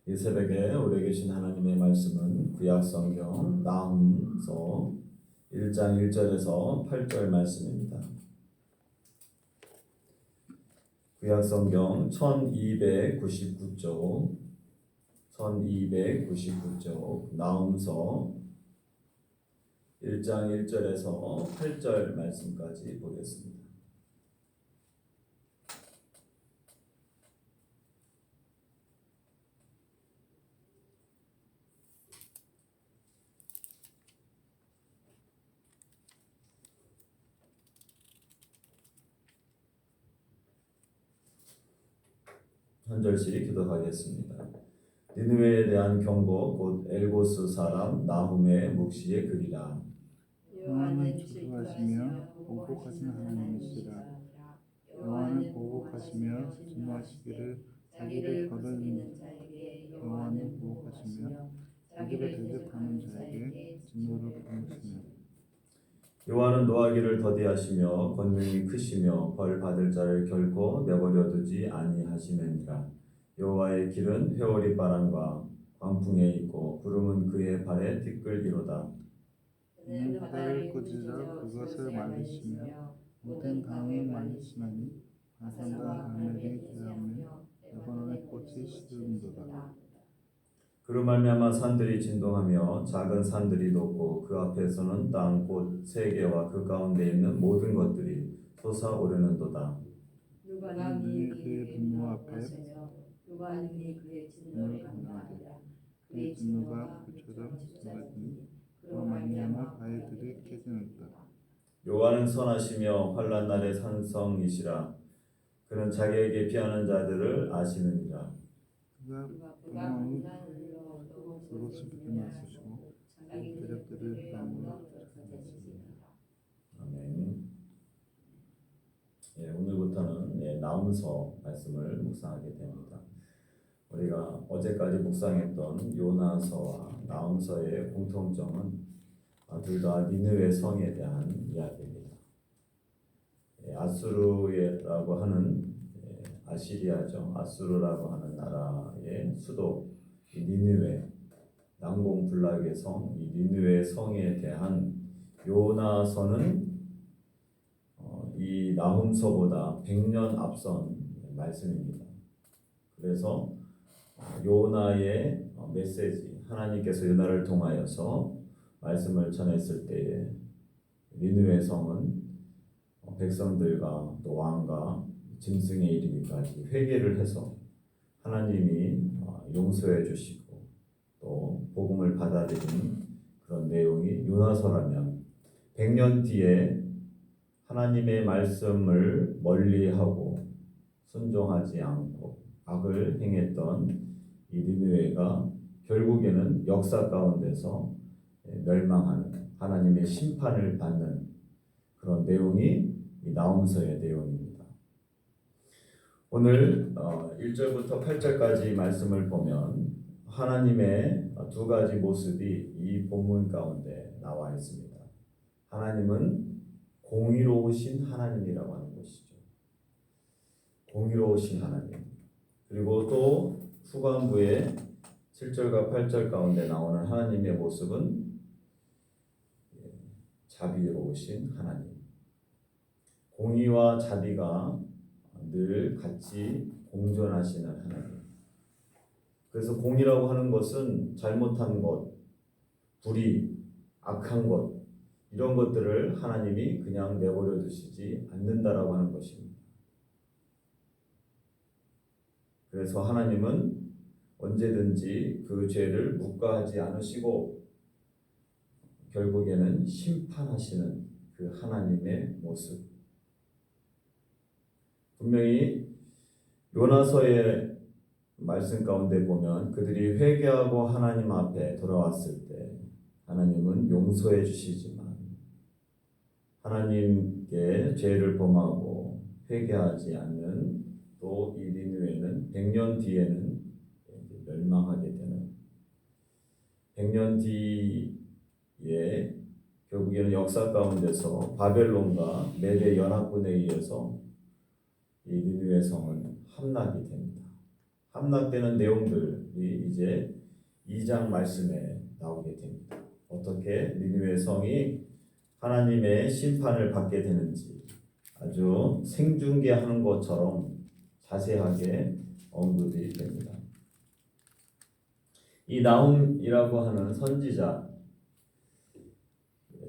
이 새벽에 우리에게 주신 하나님의 말씀은 구약성경 나훔서 1장 1절에서 8절 말씀입니다. 구약성경 1299쪽 나훔서 1장 1절에서 8절 말씀까지 보겠습니다. 한 절씩 기도하겠습니다. 니느웨에 대한 경고 곧 엘고스 사람 나훔의 묵시의 글이라. 여호와는 질투하시며 공복하신 하나님이시라. 여호와는 보복하시며 진노하시기를 자기를 거르는 자에게 여호와는 보복하시며 자기를 대적하는 자에게 진노를 품으시며. 여호와는 노하기를 더디하시며 권능이 크시며 벌 받을 자를 결코 내버려 두지 아니하시느니라. 여호와의 길은 회오리 바람과 광풍에 있고 구름은 그의 발에 티끌이로다. 그는 바다를 꾸짖어 그것을 말리시며 모든 강을 말리시나니 바산과 갈멜이 되었으며 레바논의 꽃이 시들음도다. 그로 말미암아 산들이 진동하며 작은 산들이 돋고 그 앞에서는 땅 곧 세계와 그 가운데 있는 모든 것들이 솟아오르는도다. 누가 능히 그의 분노 앞에 누가 능히 그의 진노를 감당하리라. 그의 진노가 불처럼 쏟아지니 그로 말미암아 바위들이 깨지는도다. 여호와는 선하시며 환난 날의 산성이시라. 그는 자기에게 피하는 자들을 아시느니라. 그가 분노하니 그것을 비켜나서시고 자기 대적들을 마음으로 쫓아내시니라. 아멘. 오늘부터는 나훔서 말씀을 묵상하게 됩니다. 우리가 어제까지 묵상했던 요나서와 나훔서의 공통점은 둘 다 니느웨 성에 대한 이야기입니다. 아수르라고 하는 아시리아죠. 아수르라고 하는 나라의 수도 니느웨, 난공불락의 성, 이 니느웨 성에 대한 요나서는 이 나훔서보다 100년 앞선 말씀입니다. 그래서 요나의 메시지, 하나님께서 요나를 통하여서 말씀을 전했을 때에 니느웨 성은 백성들과 또 왕과 짐승에 이르기까지 회개를 해서 하나님이 용서해 주시고 또 복음을 받아들이는 그런 내용이 요나서라면 100년 뒤에 하나님의 말씀을 멀리하고 순종하지 않고 악을 행했던 이 니느웨가 결국에는 역사 가운데서 멸망하는 하나님의 심판을 받는 그런 내용이 이 나훔서의 내용입니다. 오늘 1절부터 8절까지 말씀을 보면 하나님의 두 가지 모습이 이 본문 가운데 나와 있습니다. 하나님은 공의로우신 하나님이라고 하는 것이죠. 공의로우신 하나님. 그리고 또 후반부에 7절과 8절 가운데 나오는 하나님의 모습은 자비로우신 하나님. 공의와 자비가 늘 같이 공존하시는 하나님. 그래서 공의라고 하는 것은 잘못한 것, 불의, 악한 것 이런 것들을 하나님이 그냥 내버려 두시지 않는다라고 하는 것입니다. 그래서 하나님은 언제든지 그 죄를 묵과하지 않으시고 결국에는 심판하시는 그 하나님의 모습. 분명히 요나서의 말씀 가운데 보면 그들이 회개하고 하나님 앞에 돌아왔을 때 하나님은 용서해 주시지만 하나님께 죄를 범하고 회개하지 않는 또 이 니느웨는 100년 뒤에는 멸망하게 되는 100년 뒤에 결국에는 역사 가운데서 바벨론과 메대 연합군에 의해서 이 니느웨 성은 함락이 됩니다. 함락되는 내용들이 이제 2장 말씀에 나오게 됩니다. 어떻게 니느웨 성이 하나님의 심판을 받게 되는지 아주 생중계하는 것처럼 자세하게 언급이 됩니다. 이 나훔이라고 하는 선지자,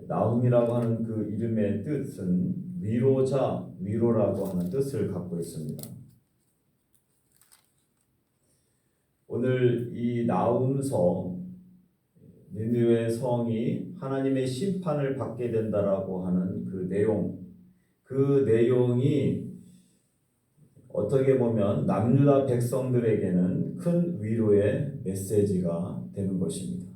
나훔이라고 하는 그 이름의 뜻은 위로자, 위로라고 하는 뜻을 갖고 있습니다. 오늘 이 나훔서 니느웨 성이 하나님의 심판을 받게 된다라고 하는 그 내용이 어떻게 보면 남유다 백성들에게는 큰 위로의 메시지가 되는 것입니다.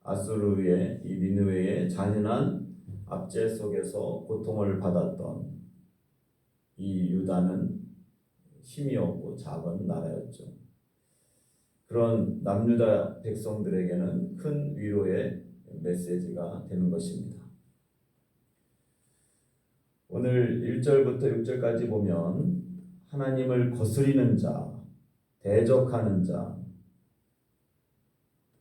아수르의 이 니느웨의 잔인한 압제 속에서 고통을 받았던 이 유다는 힘이 없고 작은 나라였죠. 그런 남유다 백성들에게는 큰 위로의 메시지가 되는 것입니다. 오늘 1절부터 6절까지 보면 하나님을 거스리는 자, 대적하는 자,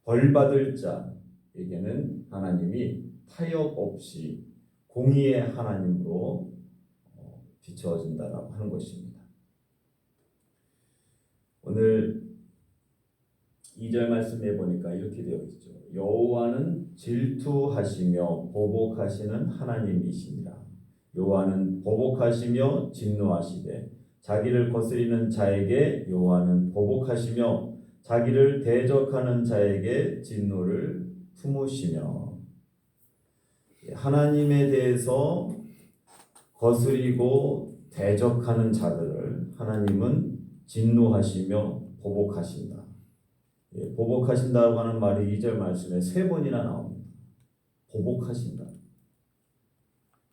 벌받을 자에게는 하나님이 타협 없이 공의의 하나님으로 비춰진다라고 하는 것입니다. 오늘 2절 말씀에 보니까 이렇게 되어 있죠. 여호와는 질투하시며 보복하시는 하나님이시니라. 여호와는 보복하시며 진노하시되 자기를 거스리는 자에게 여호와는 보복하시며 자기를 대적하는 자에게 진노를 품으시며, 하나님에 대해서 거스리고 대적하는 자들을 하나님은 진노하시며 보복하신다. 보복하신다고 하는 말이 2절 말씀에 3번이나 나옵니다. 보복하신다.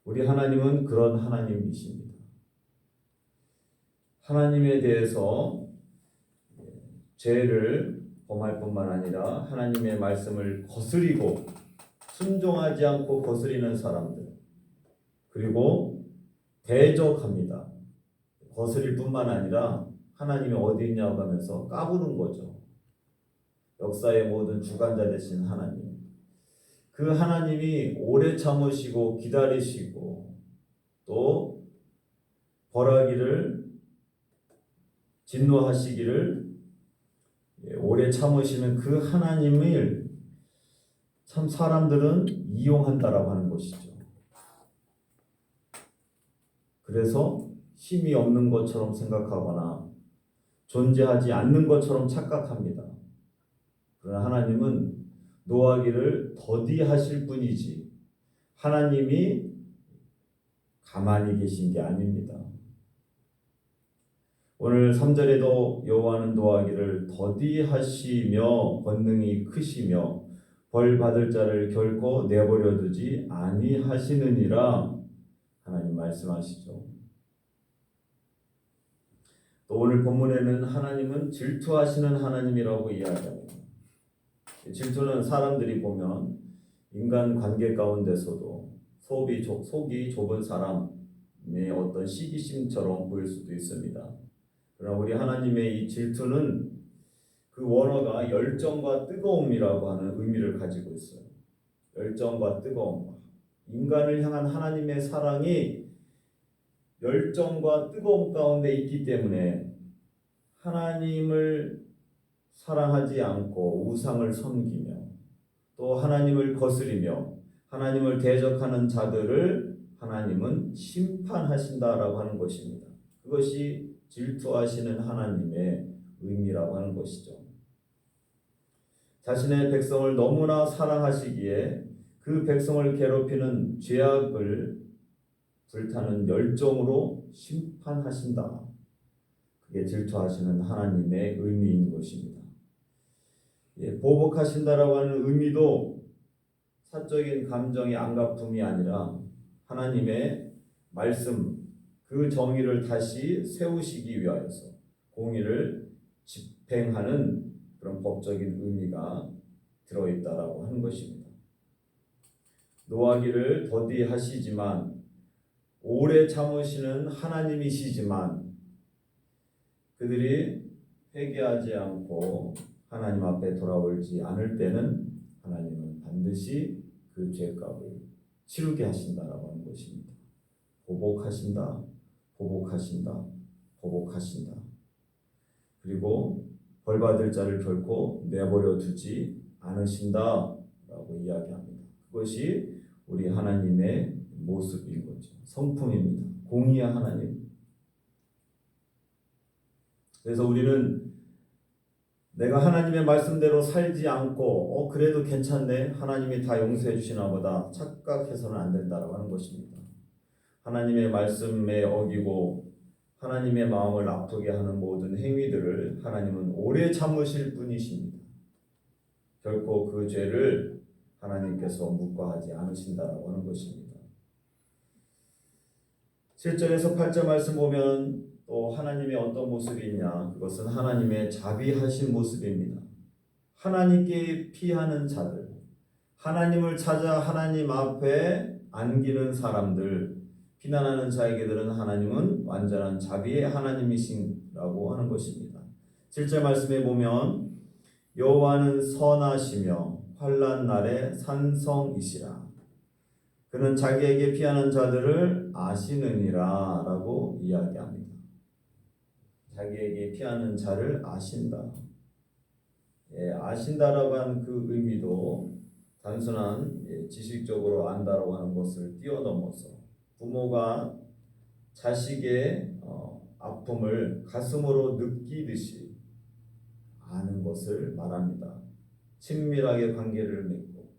우리 하나님은 그런 하나님이십니다. 하나님에 대해서 죄를 범할 뿐만 아니라 하나님의 말씀을 거스리고 순종하지 않고 거스리는 사람들, 그리고 대적합니다. 거스릴 뿐만 아니라 하나님이 어디 있냐고 하면서 까부는 거죠. 역사의 모든 주관자 되신 하나님, 그 하나님이 오래 참으시고 기다리시고 또 벌하기를, 진노하시기를 오래 참으시는 그 하나님을 참 사람들은 이용한다라고 하는 것이죠. 그래서 힘이 없는 것처럼 생각하거나 존재하지 않는 것처럼 착각합니다. 그러나 하나님은 노하기를 더디하실 뿐이지 하나님이 가만히 계신 게 아닙니다. 오늘 3절에도 여호와는 노하기를 더디하시며 권능이 크시며 벌 받을 자를 결코 내버려 두지 아니하시느니라 하나님 말씀하시죠. 또 오늘 본문에는 하나님은 질투하시는 하나님이라고 이야기합니다. 질투는 사람들이 보면 인간 관계 가운데서도 속이 좁은 사람의 어떤 시기심처럼 보일 수도 있습니다. 그러나 우리 하나님의 이 질투는 그 원어가 열정과 뜨거움이라고 하는 의미를 가지고 있어요. 열정과 뜨거움. 인간을 향한 하나님의 사랑이 열정과 뜨거움 가운데 있기 때문에 하나님을 사랑하지 않고 우상을 섬기며 또 하나님을 거스리며 하나님을 대적하는 자들을 하나님은 심판하신다라고 하는 것입니다. 그것이 질투하시는 하나님의 의미라고 하는 것이죠. 자신의 백성을 너무나 사랑하시기에 그 백성을 괴롭히는 죄악을 불타는 열정으로 심판하신다. 그게 질투하시는 하나님의 의미인 것입니다. 보복하신다라고 하는 의미도 사적인 감정의 안갚음이 아니라 하나님의 말씀, 그 정의를 다시 세우시기 위하여서 공의를 집행하는 그런 법적인 의미가 들어있다라고 하는 것입니다. 노하기를 더디하시지만 오래 참으시는 하나님이시지만 그들이 회개하지 않고 하나님 앞에 돌아오지 않을 때는 하나님은 반드시 그 죄값을 치르게 하신다라고 하는 것입니다. 보복하신다, 보복하신다, 보복하신다. 그리고 벌받을 자를 결코 내버려 두지 않으신다라고 이야기합니다. 그것이 우리 하나님의 모습인 거죠. 성품입니다. 공의의 하나님. 그래서 우리는 내가 하나님의 말씀대로 살지 않고 그래도 괜찮네, 하나님이 다 용서해 주시나 보다 착각해서는 안 된다라고 하는 것입니다. 하나님의 말씀에 어기고 하나님의 마음을 아프게 하는 모든 행위들을 하나님은 오래 참으실 분이십니다. 결코 그 죄를 하나님께서 묵과하지 않으신다라고 하는 것입니다. 7절에서 8절 말씀 보면 또 하나님의 어떤 모습이 있냐, 그것은 하나님의 자비하신 모습입니다. 하나님께 피하는 자들, 하나님을 찾아 하나님 앞에 안기는 사람들, 비난하는 자에게들은 하나님은 완전한 자비의 하나님이시라고 하는 것입니다. 7절 말씀에 보면 여호와는 선하시며 환난 날에 산성이시라. 그는 자기에게 피하는 자들을 아시느니라 라고 이야기합니다. 자기에게 피하는 자를 아신다. 아신다라고 하는 그 의미도 단순한 지식적으로 안다라고 하는 것을 뛰어넘어서 부모가 자식의 아픔을 가슴으로 느끼듯이 아는 것을 말합니다. 친밀하게 관계를 맺고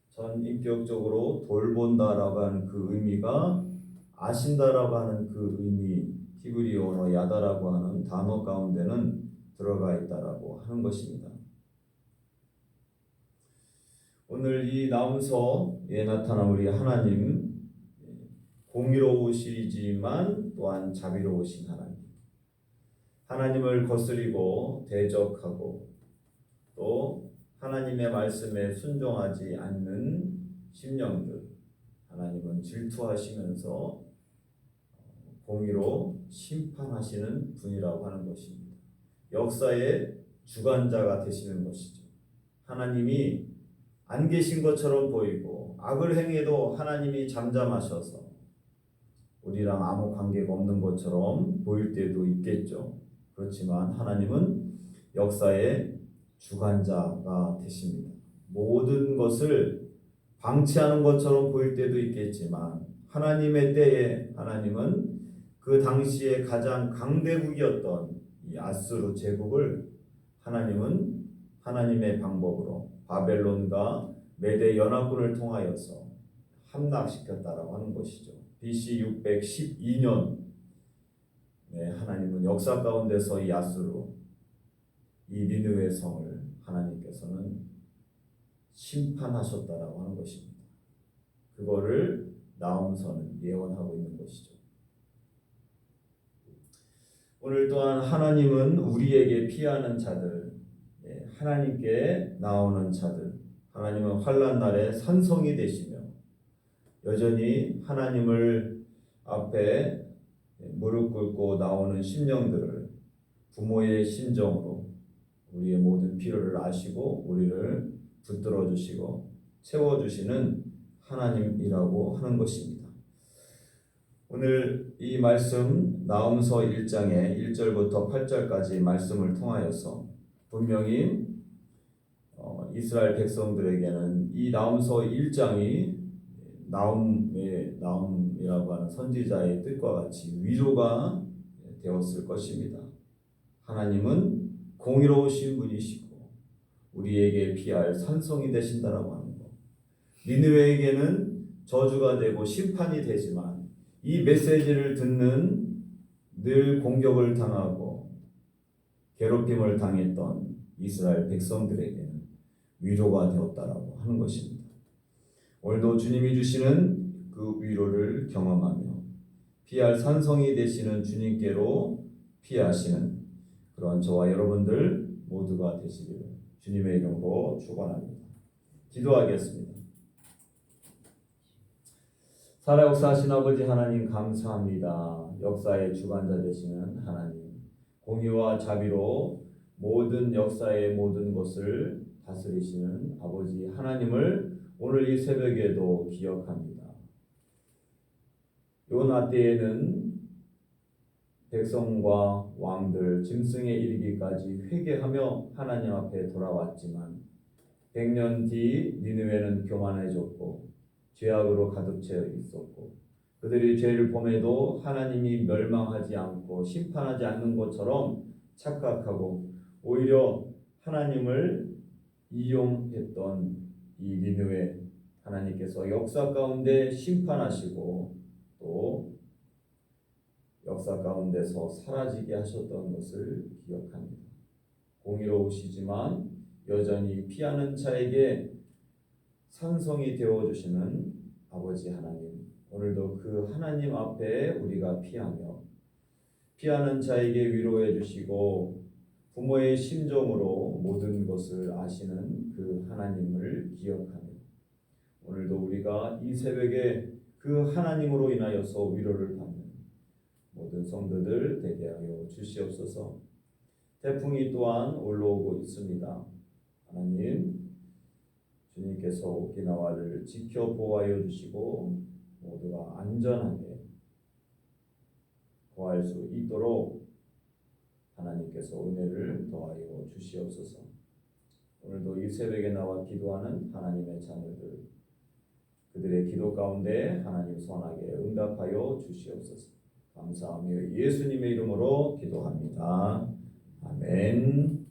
전인격적으로 돌본다라고 하는 그 의미가 아신다라고 하는 그 의미, 히브리 언어 야다라고 하는 단어 가운데는 들어가 있다라고 하는 것입니다. 오늘 이 나음서에 나타난 우리 하나님, 공의로우시지만 또한 자비로우신 하나님, 하나님을 거스리고 대적하고 또 하나님의 말씀에 순종하지 않는 심령들, 하나님은 질투하시면서 공의로 심판하시는 분이라고 하는 것입니다. 역사의 주관자가 되시는 것이죠. 하나님이 안 계신 것처럼 보이고 악을 행해도 하나님이 잠잠하셔서 우리랑 아무 관계가 없는 것처럼 보일 때도 있겠죠. 그렇지만 하나님은 역사의 주관자가 되십니다. 모든 것을 방치하는 것처럼 보일 때도 있겠지만 하나님의 때에 하나님은 그 당시에 가장 강대국이었던 이 아수르 제국을 하나님은 하나님의 방법으로 바벨론과 메대 연합군을 통하여서 함락시켰다라고 하는 것이죠. BC 612년 하나님은 역사 가운데서 이 아수르, 이 니느웨 성을 하나님께서는 심판하셨다라고 하는 것입니다. 그거를 나음서는 예언하고 있는 것이죠. 오늘 또한 하나님은 우리에게 피하는 자들, 하나님께 나오는 자들, 하나님은 환난 날에 산성이 되시며 여전히 하나님을 앞에 무릎 꿇고 나오는 심령들을 부모의 심정으로 우리의 모든 필요를 아시고 우리를 붙들어 주시고 채워주시는 하나님이라고 하는 것입니다. 오늘 이 말씀 나음서 1장의 1절부터 8절까지 말씀을 통하여서 분명히 이스라엘 백성들에게는 이 나음서 1장이 나움이라고 하는 선지자의 뜻과 같이 위로가 되었을 것입니다. 하나님은 공의로우신 분이시고 우리에게 피할 산성이 되신다라고 하는 것. 니느웨에게는 저주가 되고 심판이 되지만 이 메시지를 듣는 늘 공격을 당하고 괴롭힘을 당했던 이스라엘 백성들에게는 위로가 되었다라고 하는 것입니다. 오늘도 주님이 주시는 그 위로를 경험하며 피할 산성이 되시는 주님께로 피하시는 그런 저와 여러분들 모두가 되시기를 주님의 이름으로 축원합니다. 기도하겠습니다. 살아 역사하신 아버지 하나님 감사합니다. 역사의 주관자 되시는 하나님, 공의와 자비로 모든 역사의 모든 것을 다스리시는 아버지 하나님을 오늘 이 새벽에도 기억합니다. 요나 때에는 백성과 왕들 짐승에 이르기까지 회개하며 하나님 앞에 돌아왔지만 100년 뒤 니느웨는 교만해졌고 죄악으로 가득 채 있었고 그들이 죄를 범해도 하나님이 멸망하지 않고 심판하지 않는 것처럼 착각하고 오히려 하나님을 이용했던 이 니느웨, 하나님께서 역사 가운데 심판하시고 또 역사 가운데서 사라지게 하셨던 것을 기억합니다. 공의로우시지만 여전히 피하는 자에게 산성이 되어주시는 아버지 하나님, 오늘도 그 하나님 앞에 우리가 피하는 자에게 위로해 주시고 부모의 심정으로 모든 것을 아시는 그 하나님을 기억하며 오늘도 우리가 이 새벽에 그 하나님으로 인하여서 위로를 받는 모든 성도들 되게 하여 주시옵소서. 태풍이 또한 올라오고 있습니다. 하나님, 주님께서 오키나와를 지켜 보호하여 주시고 모두가 안전하게 거할 수 있도록 하나님께서 은혜를 더하여 주시옵소서. 오늘도 이 새벽에 나와 기도하는 하나님의 자녀들, 그들의 기도 가운데 하나님 선하게 응답하여 주시옵소서. 감사하며 예수님의 이름으로 기도합니다. 아멘.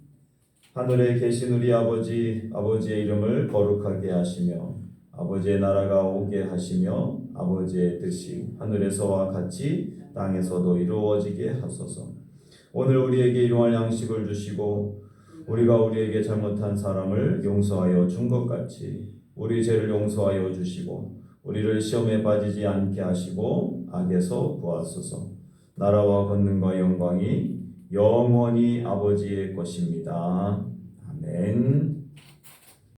하늘에 계신 우리 아버지의 이름을 거룩하게 하시며 아버지의 나라가 오게 하시며 아버지의 뜻이 하늘에서와 같이 땅에서도 이루어지게 하소서. 오늘 우리에게 일용할 양식을 주시고 우리가 우리에게 잘못한 사람을 용서하여 준 것 같이 우리 죄를 용서하여 주시고 우리를 시험에 빠지지 않게 하시고 악에서 구하소서. 나라와 권능과 영광이 영원히 아버지의 것입니다. 아멘.